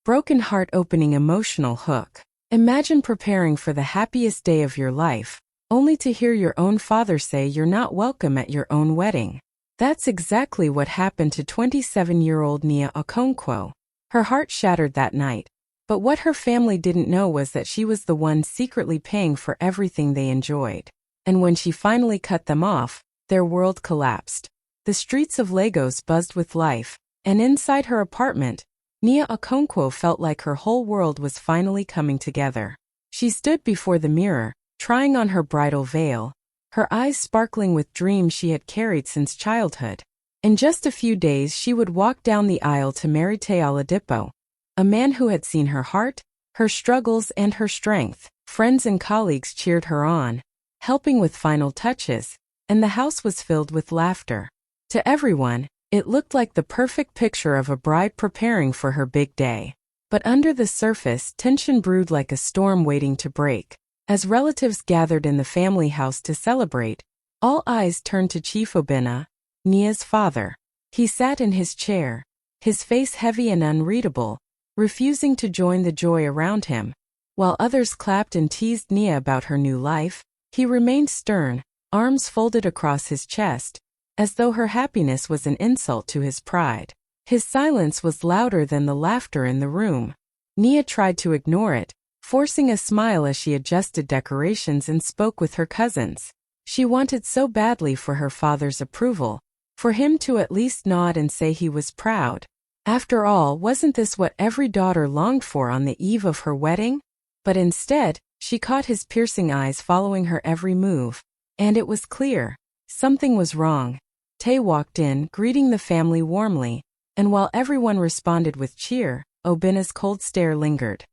Broken heart-opening emotional hook. Imagine preparing for the happiest day of your life, only to hear your own father say you're not welcome at your own wedding. That's exactly what happened to 27-year-old Nia Okonkwo. Her heart shattered that night, but what her family didn't know was that she was the one secretly paying for everything they enjoyed. And when she finally cut them off, their world collapsed. The streets of Lagos buzzed with life, and inside her apartment, Nia Okonkwo felt like her whole world was finally coming together. She stood before the mirror, trying on her bridal veil, her eyes sparkling with dreams she had carried since childhood. In just a few days she would walk down the aisle to marry Oladipo, a man who had seen her heart, her struggles and her strength. Friends and colleagues cheered her on, helping with final touches, and the house was filled with laughter. To everyone, it looked like the perfect picture of a bride preparing for her big day. But under the surface, tension brewed like a storm waiting to break. As relatives gathered in the family house to celebrate, all eyes turned to Chief Obinna, Nia's father. He sat in his chair, his face heavy and unreadable, refusing to join the joy around him. While others clapped and teased Nia about her new life, he remained stern, arms folded across his chest, as though her happiness was an insult to his pride. His silence was louder than the laughter in the room. Nia tried to ignore it, forcing a smile as she adjusted decorations and spoke with her cousins. She wanted so badly for her father's approval, for him to at least nod and say he was proud. After all, wasn't this what every daughter longed for on the eve of her wedding? But instead, she caught his piercing eyes following her every move. And it was clear. Something was wrong. Tay walked in, greeting the family warmly, and while everyone responded with cheer, Obinna's cold stare lingered.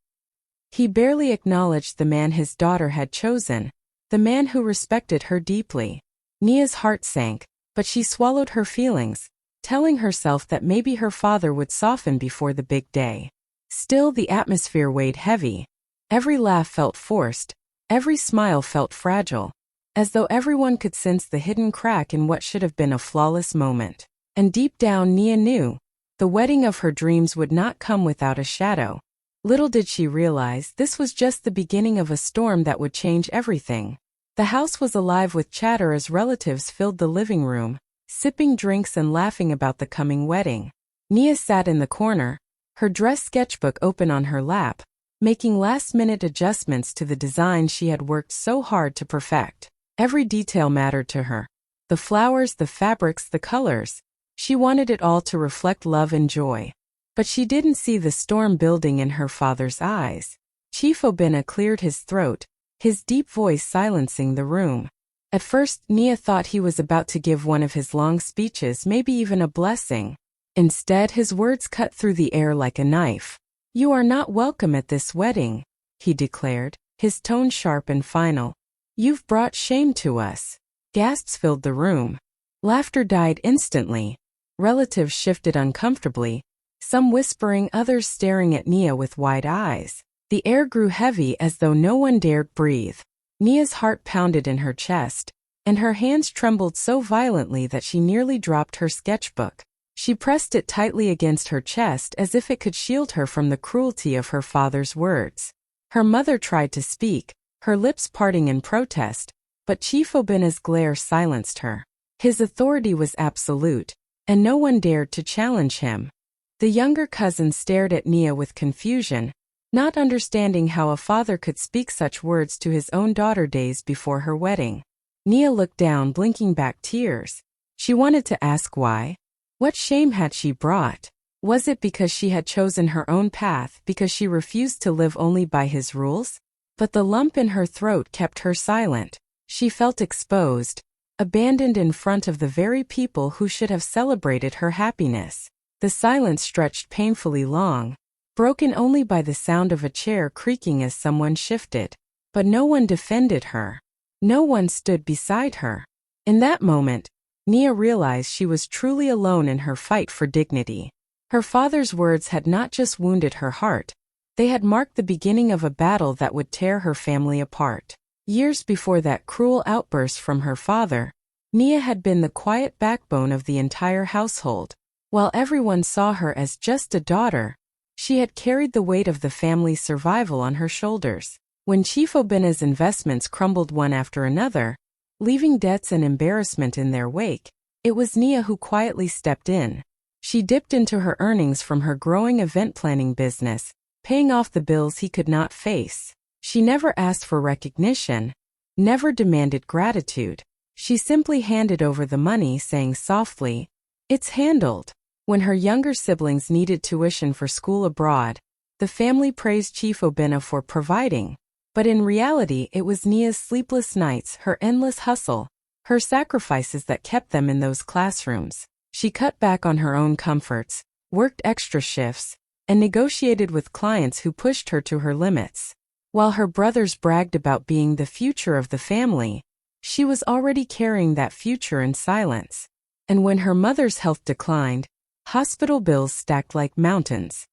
He barely acknowledged the man his daughter had chosen, the man who respected her deeply. Nia's heart sank, but she swallowed her feelings, telling herself that maybe her father would soften before the big day. Still, the atmosphere weighed heavy. Every laugh felt forced, every smile felt fragile, as though everyone could sense the hidden crack in what should have been a flawless moment. And deep down Nia knew, the wedding of her dreams would not come without a shadow. Little did she realize this was just the beginning of a storm that would change everything. The house was alive with chatter as relatives filled the living room, sipping drinks and laughing about the coming wedding. Nia sat in the corner, her dress sketchbook open on her lap, making last-minute adjustments to the design she had worked so hard to perfect. Every detail mattered to her. The flowers, the fabrics, the colors. She wanted it all to reflect love and joy. But she didn't see the storm building in her father's eyes. Chief Obinna cleared his throat, his deep voice silencing the room. At first, Nia thought he was about to give one of his long speeches, maybe even a blessing. Instead, his words cut through the air like a knife. "You are not welcome at this wedding," he declared, his tone sharp and final. "You've brought shame to us." Gasps filled the room. Laughter died instantly. Relatives shifted uncomfortably, some whispering, others staring at Nia with wide eyes. The air grew heavy as though no one dared breathe. Nia's heart pounded in her chest, and her hands trembled so violently that she nearly dropped her sketchbook. She pressed it tightly against her chest as if it could shield her from the cruelty of her father's words. Her mother tried to speak, her lips parting in protest, but Chief Obinna's glare silenced her. His authority was absolute, and no one dared to challenge him. The younger cousin stared at Nia with confusion, not understanding how a father could speak such words to his own daughter days before her wedding. Nia looked down, blinking back tears. She wanted to ask why. What shame had she brought? Was it because she had chosen her own path, because she refused to live only by his rules? But the lump in her throat kept her silent. She felt exposed, abandoned in front of the very people who should have celebrated her happiness. The silence stretched painfully long, broken only by the sound of a chair creaking as someone shifted. But no one defended her. No one stood beside her. In that moment, Nia realized she was truly alone in her fight for dignity. Her father's words had not just wounded her heart, they had marked the beginning of a battle that would tear her family apart. Years before that cruel outburst from her father, Nia had been the quiet backbone of the entire household. While everyone saw her as just a daughter, She had carried the weight of the family's survival on her shoulders. When Chief Obinna's investments crumbled one after another, leaving debts and embarrassment in their wake, it was Nia who quietly stepped in. She dipped into her earnings from her growing event planning business, paying off the bills he could not face. She never asked for recognition, never demanded gratitude. She simply handed over the money, saying softly, "It's handled." When her younger siblings needed tuition for school abroad, the family praised Chief Obinna for providing. But in reality, it was Nia's sleepless nights, her endless hustle, her sacrifices that kept them in those classrooms. She cut back on her own comforts, worked extra shifts, and negotiated with clients who pushed her to her limits. While her brothers bragged about being the future of the family, she was already carrying that future in silence. And when her mother's health declined, hospital bills stacked like mountains.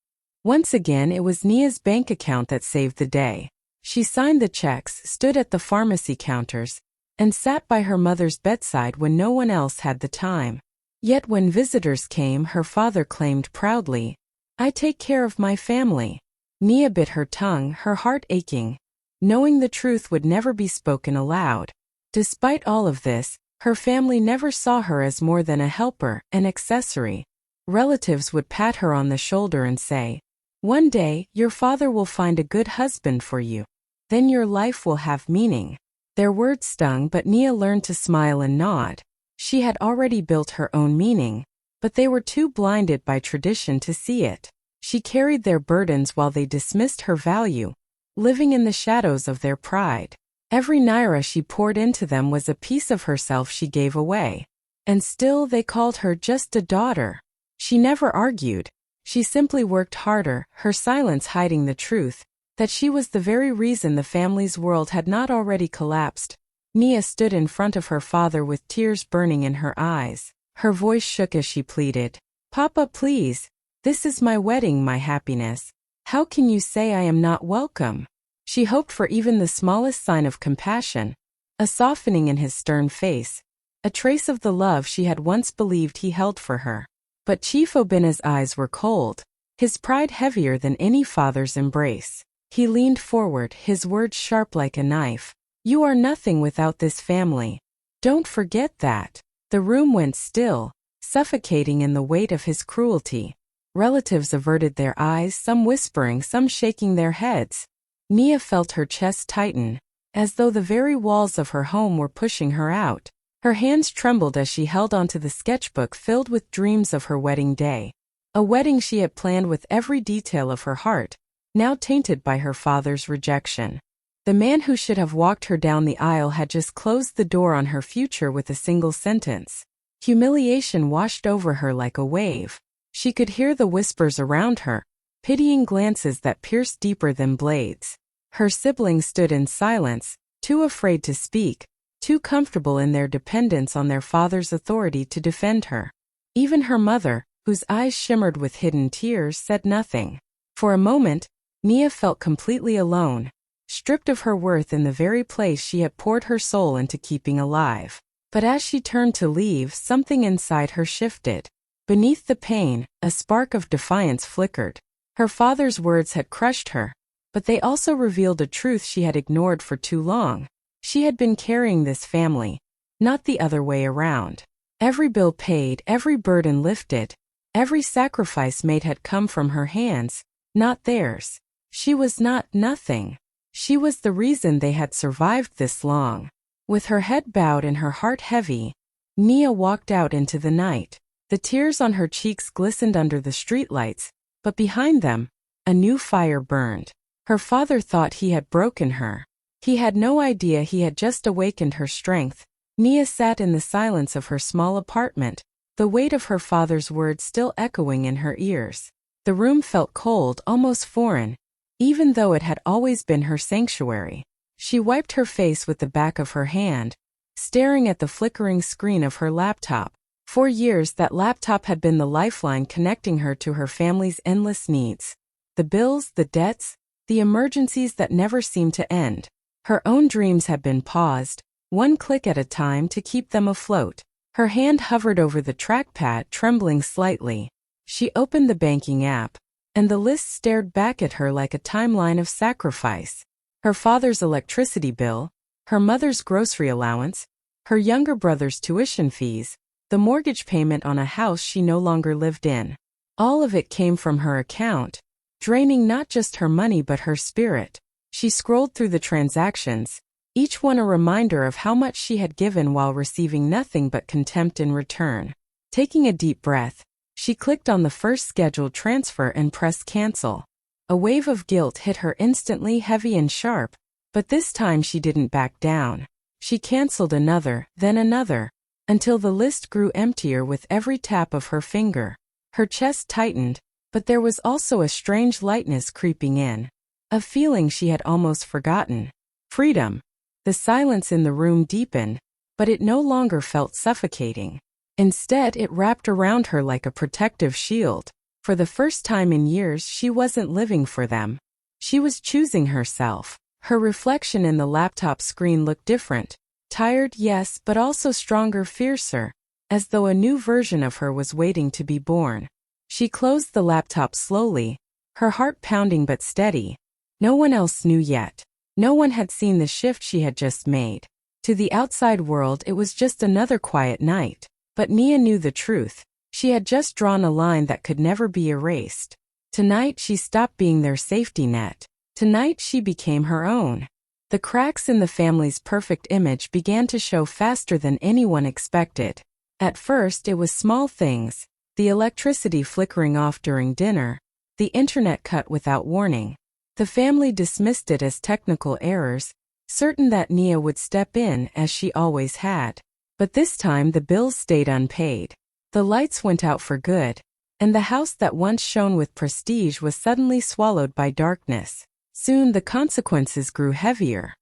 Once again, it was Nia's bank account that saved the day. She signed the checks, stood at the pharmacy counters, and sat by her mother's bedside when no one else had the time. Yet when visitors came, her father claimed proudly, "I take care of my family." Nia bit her tongue, her heart aching, knowing the truth would never be spoken aloud. Despite all of this, her family never saw her as more than a helper, an accessory. Relatives would pat her on the shoulder and say, "One day, your father will find a good husband for you. Then your life will have meaning." Their words stung, but Nia learned to smile and nod. She had already built her own meaning, but they were too blinded by tradition to see it. She carried their burdens while they dismissed her value, living in the shadows of their pride. Every naira she poured into them was a piece of herself she gave away. And still they called her just a daughter. She never argued. She simply worked harder, her silence hiding the truth, that she was the very reason the family's world had not already collapsed. Nia stood in front of her father with tears burning in her eyes. Her voice shook as she pleaded, "Papa, please. This is my wedding, my happiness. How can you say I am not welcome?" She hoped for even the smallest sign of compassion, a softening in his stern face, a trace of the love she had once believed he held for her. But Chief Obinna's eyes were cold, his pride heavier than any father's embrace. He leaned forward, his words sharp like a knife. "You are nothing without this family. Don't forget that." The room went still, suffocating in the weight of his cruelty. Relatives averted their eyes, some whispering, some shaking their heads. Nia felt her chest tighten, as though the very walls of her home were pushing her out. Her hands trembled as she held onto the sketchbook filled with dreams of her wedding day. A wedding she had planned with every detail of her heart, now tainted by her father's rejection. The man who should have walked her down the aisle had just closed the door on her future with a single sentence. Humiliation washed over her like a wave. She could hear the whispers around her, pitying glances that pierced deeper than blades. Her siblings stood in silence, too afraid to speak, too comfortable in their dependence on their father's authority to defend her. Even her mother, whose eyes shimmered with hidden tears, said nothing. For a moment, Nia felt completely alone, stripped of her worth in the very place she had poured her soul into keeping alive. But as she turned to leave, something inside her shifted. Beneath the pain, a spark of defiance flickered. Her father's words had crushed her, but they also revealed a truth she had ignored for too long. She had been carrying this family, not the other way around. Every bill paid, every burden lifted, every sacrifice made had come from her hands, not theirs. She was not nothing. She was the reason they had survived this long. With her head bowed and her heart heavy, Nia walked out into the night. The tears on her cheeks glistened under the streetlights, but behind them, a new fire burned. Her father thought he had broken her. He had no idea he had just awakened her strength. Nia sat in the silence of her small apartment, the weight of her father's words still echoing in her ears. The room felt cold, almost foreign, even though it had always been her sanctuary. She wiped her face with the back of her hand, staring at the flickering screen of her laptop. For years, that laptop had been the lifeline connecting her to her family's endless needs. The bills, the debts, the emergencies that never seemed to end. Her own dreams had been paused, one click at a time to keep them afloat. Her hand hovered over the trackpad, trembling slightly. She opened the banking app, and the list stared back at her like a timeline of sacrifice. Her father's electricity bill, her mother's grocery allowance, her younger brother's tuition fees, the mortgage payment on a house she no longer lived in. All of it came from her account, draining not just her money but her spirit. She scrolled through the transactions, each one a reminder of how much she had given while receiving nothing but contempt in return. Taking a deep breath, she clicked on the first scheduled transfer and pressed cancel. A wave of guilt hit her instantly, heavy and sharp, but this time she didn't back down. She canceled another, then another, until the list grew emptier with every tap of her finger. Her chest tightened, but there was also a strange lightness creeping in. A feeling she had almost forgotten. Freedom. The silence in the room deepened, but it no longer felt suffocating. Instead, it wrapped around her like a protective shield. For the first time in years, she wasn't living for them. She was choosing herself. Her reflection in the laptop screen looked different. Tired, yes, but also stronger, fiercer, as though a new version of her was waiting to be born. She closed the laptop slowly, her heart pounding but steady. No one else knew yet. No one had seen the shift she had just made. To the outside world, it was just another quiet night. But Nia knew the truth. She had just drawn a line that could never be erased. Tonight she stopped being their safety net. Tonight she became her own. The cracks in the family's perfect image began to show faster than anyone expected. At first it was small things. The electricity flickering off during dinner. The internet cut without warning. The family dismissed it as technical errors, certain that Nia would step in as she always had. But this time the bills stayed unpaid. The lights went out for good, and the house that once shone with prestige was suddenly swallowed by darkness. Soon the consequences grew heavier.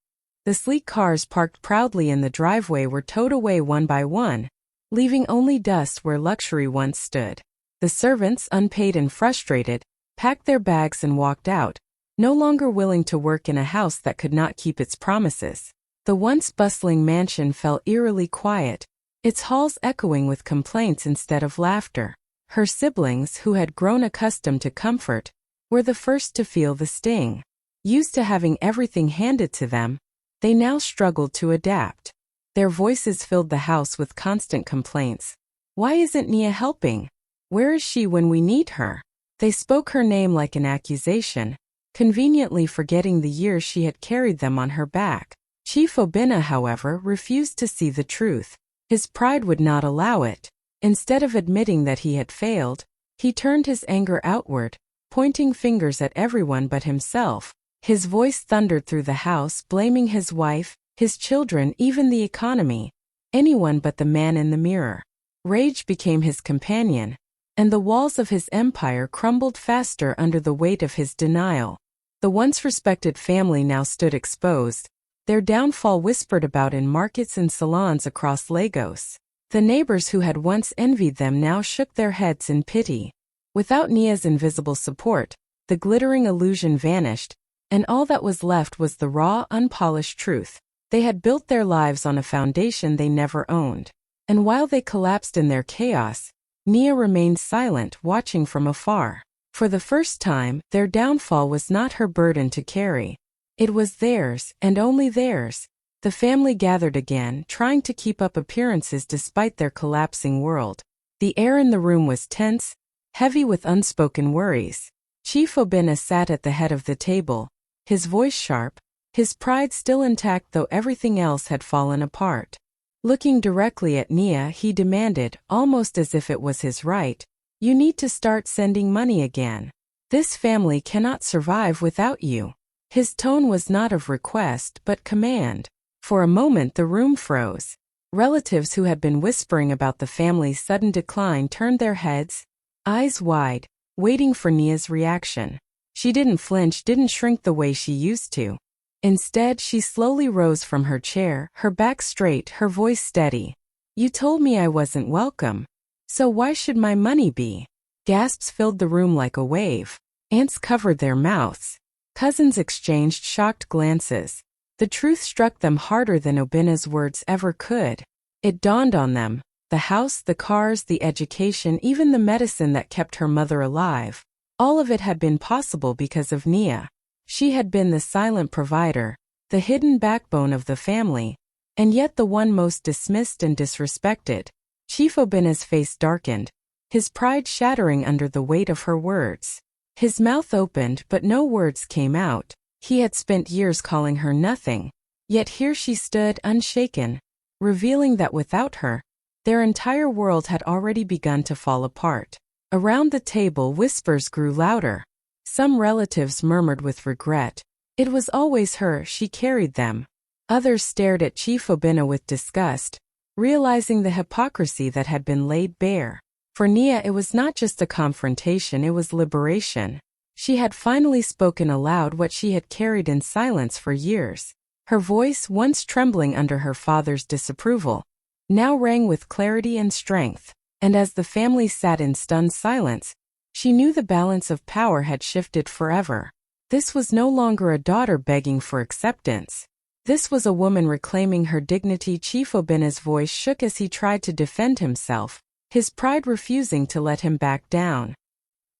The sleek cars parked proudly in the driveway were towed away one by one, leaving only dust where luxury once stood. The servants, unpaid and frustrated, packed their bags and walked out, no longer willing to work in a house that could not keep its promises. The once bustling mansion fell eerily quiet, its halls echoing with complaints instead of laughter. Her siblings, who had grown accustomed to comfort, were the first to feel the sting. Used to having everything handed to them, they now struggled to adapt. Their voices filled the house with constant complaints. Why isn't Nia helping? Where is she when we need her? They spoke her name like an accusation, conveniently forgetting the years she had carried them on her back. Chief Obinna, however, refused to see the truth. His pride would not allow it. Instead of admitting that he had failed, he turned his anger outward, pointing fingers at everyone but himself. His voice thundered through the house, blaming his wife, his children, even the economy, anyone but the man in the mirror. Rage became his companion, and the walls of his empire crumbled faster under the weight of his denial. The once respected family now stood exposed, their downfall whispered about in markets and salons across Lagos. The neighbors who had once envied them now shook their heads in pity. Without Nia's invisible support, the glittering illusion vanished, and all that was left was the raw, unpolished truth. They had built their lives on a foundation they never owned. And while they collapsed in their chaos, Nia remained silent, watching from afar. For the first time, their downfall was not her burden to carry. It was theirs, and only theirs. The family gathered again, trying to keep up appearances despite their collapsing world. The air in the room was tense, heavy with unspoken worries. Chief Obinna sat at the head of the table, his voice sharp, his pride still intact though everything else had fallen apart. Looking directly at Nia, he demanded, almost as if it was his right, "You need to start sending money again. This family cannot survive without you." His tone was not of request but command. For a moment the room froze. Relatives who had been whispering about the family's sudden decline turned their heads, eyes wide, waiting for Nia's reaction. She didn't flinch, didn't shrink the way she used to. Instead, she slowly rose from her chair, her back straight, her voice steady. "You told me I wasn't welcome. So why should my money be?" Gasps filled the room like a wave. Aunts covered their mouths. Cousins exchanged shocked glances. The truth struck them harder than Obinna's words ever could. It dawned on them. The house, the cars, the education, even the medicine that kept her mother alive. All of it had been possible because of Nia. She had been the silent provider, the hidden backbone of the family, and yet the one most dismissed and disrespected. Chief Obinna's face darkened, his pride shattering under the weight of her words. His mouth opened but no words came out. He had spent years calling her nothing, yet here she stood unshaken, revealing that without her, their entire world had already begun to fall apart. Around the table whispers grew louder. Some relatives murmured with regret. It was always her, she carried them. Others stared at Chief Obinna with disgust, realizing the hypocrisy that had been laid bare. For Nia it was not just a confrontation, it was liberation. She had finally spoken aloud what she had carried in silence for years. Her voice, once trembling under her father's disapproval, now rang with clarity and strength. And as the family sat in stunned silence, she knew the balance of power had shifted forever. This was no longer a daughter begging for acceptance. This was a woman reclaiming her dignity. Chief Obinna's voice shook as he tried to defend himself, his pride refusing to let him back down.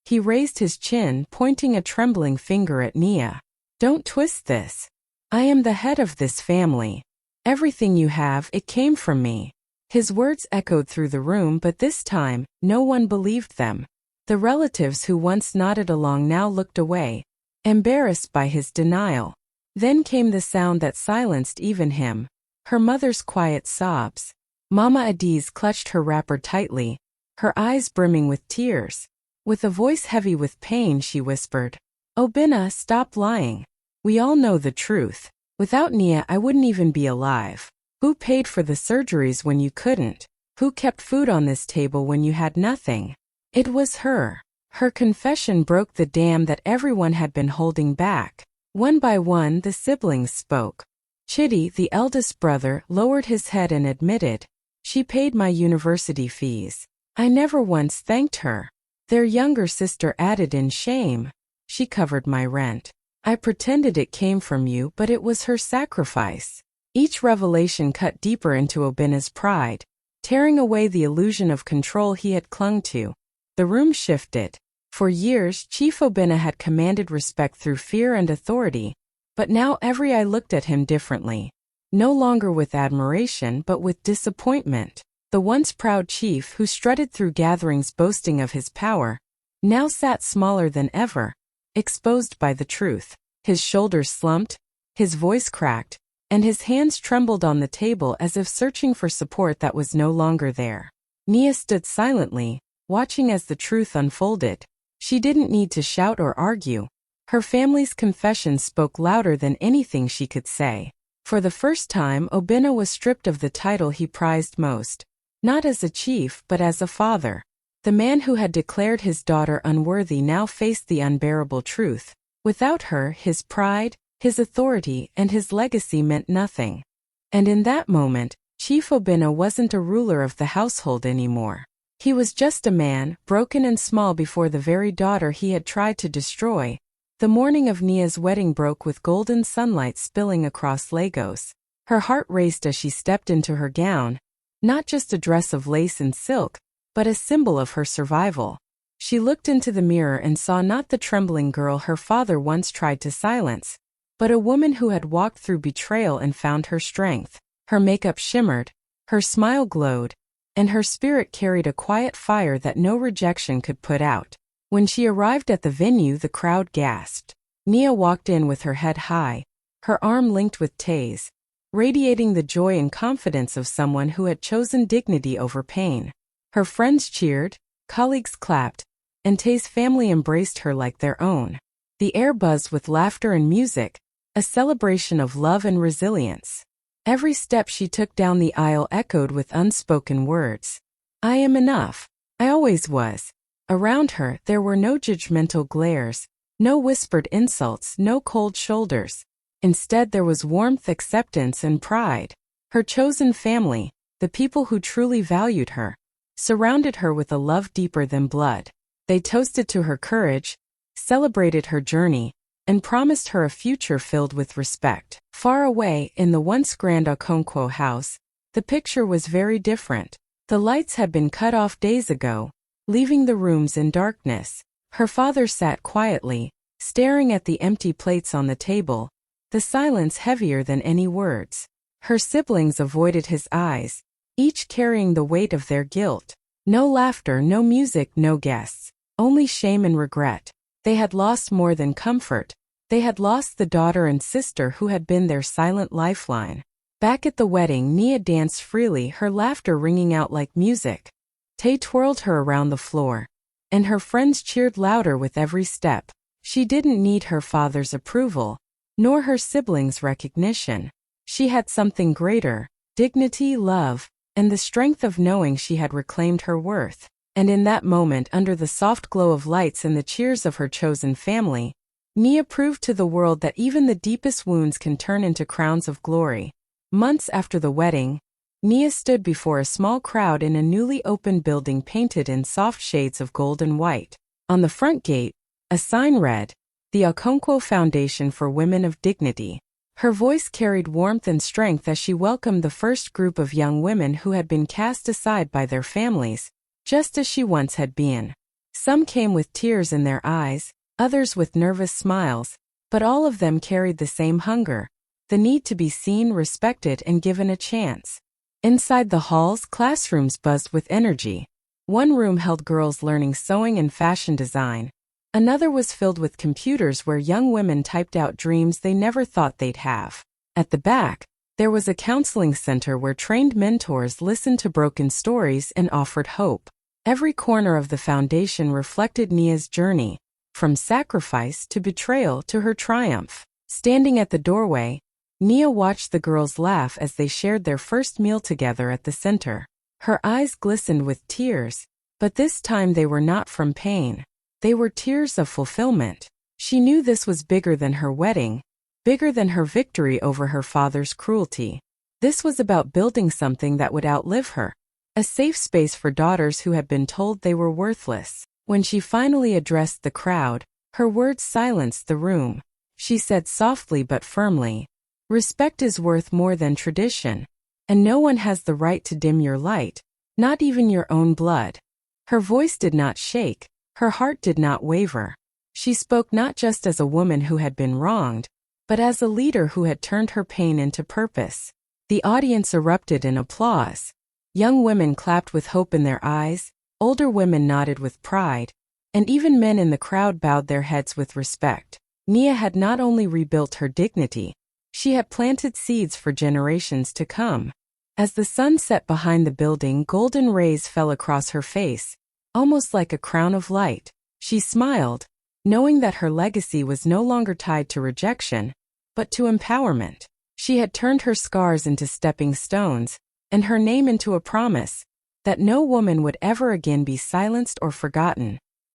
He raised his chin, pointing a trembling finger at Nia. "Don't twist this. I am the head of this family. Everything you have, it came from me." His words echoed through the room, but this time, no one believed them. The relatives who once nodded along now looked away, embarrassed by his denial. Then came the sound that silenced even him, her mother's quiet sobs. Mama Adiz clutched her wrapper tightly, her eyes brimming with tears. With a voice heavy with pain, she whispered, "Obinna, stop lying. We all know the truth. Without Nia, I wouldn't even be alive. Who paid for the surgeries when you couldn't? Who kept food on this table when you had nothing? It was her." Her confession broke the dam that everyone had been holding back. One by one, the siblings spoke. Chidi, the eldest brother, lowered his head and admitted, "She paid my university fees. I never once thanked her." Their younger sister added in shame, "She covered my rent. I pretended it came from you, but it was her sacrifice." Each revelation cut deeper into Obinna's pride, tearing away the illusion of control he had clung to. The room shifted. For years, Chief Obinna had commanded respect through fear and authority, but now every eye looked at him differently. No longer with admiration, but with disappointment. The once proud chief who strutted through gatherings boasting of his power, now sat smaller than ever, exposed by the truth. His shoulders slumped, his voice cracked, and his hands trembled on the table as if searching for support that was no longer there. Nia stood silently, watching as the truth unfolded. She didn't need to shout or argue. Her family's confession spoke louder than anything she could say. For the first time, Obinna was stripped of the title he prized most. Not as a chief, but as a father. The man who had declared his daughter unworthy now faced the unbearable truth. Without her, his pride, his authority, and his legacy meant nothing. And in that moment, Chief Obinna wasn't a ruler of the household anymore. He was just a man, broken and small before the very daughter he had tried to destroy. The morning of Nia's wedding broke with golden sunlight spilling across Lagos. Her heart raced as she stepped into her gown, not just a dress of lace and silk, but a symbol of her survival. She looked into the mirror and saw not the trembling girl her father once tried to silence, but a woman who had walked through betrayal and found her strength. Her makeup shimmered, her smile glowed, and her spirit carried a quiet fire that no rejection could put out. When she arrived at the venue, the crowd gasped. Nia walked in with her head high, her arm linked with Tay's, radiating the joy and confidence of someone who had chosen dignity over pain. Her friends cheered, colleagues clapped, and Tay's family embraced her like their own. The air buzzed with laughter and music, a celebration of love and resilience. Every step she took down the aisle echoed with unspoken words. "I am enough. I always was." Around her, there were no judgmental glares, no whispered insults, no cold shoulders. Instead, there was warmth, acceptance, and pride. Her chosen family, the people who truly valued her, surrounded her with a love deeper than blood. They toasted to her courage, celebrated her journey, and promised her a future filled with respect. Far away, in the once grand Okonkwo house, the picture was very different. The lights had been cut off days ago, leaving the rooms in darkness. Her father sat quietly, staring at the empty plates on the table, the silence heavier than any words. Her siblings avoided his eyes, each carrying the weight of their guilt. No laughter, no music, no guests. Only shame and regret. They had lost more than comfort. They had lost the daughter and sister who had been their silent lifeline. Back at the wedding, Nia danced freely, her laughter ringing out like music. Tay twirled her around the floor, and her friends cheered louder with every step. She didn't need her father's approval, nor her siblings' recognition. She had something greater: dignity, love, and the strength of knowing she had reclaimed her worth. And in that moment, under the soft glow of lights and the cheers of her chosen family, Nia proved to the world that even the deepest wounds can turn into crowns of glory. Months after the wedding, Nia stood before a small crowd in a newly opened building painted in soft shades of gold and white. On the front gate, a sign read, "The Okonkwo Foundation for Women of Dignity." Her voice carried warmth and strength as she welcomed the first group of young women who had been cast aside by their families, just as she once had been. Some came with tears in their eyes, others with nervous smiles, but all of them carried the same hunger: the need to be seen, respected, and given a chance. Inside the halls, classrooms buzzed with energy. One room held girls learning sewing and fashion design. Another was filled with computers where young women typed out dreams they never thought they'd have. At the back, there was a counseling center where trained mentors listened to broken stories and offered hope. Every corner of the foundation reflected Nia's journey, from sacrifice to betrayal to her triumph. Standing at the doorway, Nia watched the girls laugh as they shared their first meal together at the center. Her eyes glistened with tears, but this time they were not from pain. They were tears of fulfillment. She knew this was bigger than her wedding, bigger than her victory over her father's cruelty. This was about building something that would outlive her. A safe space for daughters who had been told they were worthless. When she finally addressed the crowd, her words silenced the room. She said softly but firmly, "Respect is worth more than tradition, and no one has the right to dim your light, not even your own blood." Her voice did not shake, her heart did not waver. She spoke not just as a woman who had been wronged, but as a leader who had turned her pain into purpose. The audience erupted in applause. Young women clapped with hope in their eyes, older women nodded with pride, and even men in the crowd bowed their heads with respect. Nia had not only rebuilt her dignity, she had planted seeds for generations to come. As the sun set behind the building, golden rays fell across her face, almost like a crown of light. She smiled, knowing that her legacy was no longer tied to rejection, but to empowerment. She had turned her scars into stepping stones, and her name into a promise that no woman would ever again be silenced or forgotten.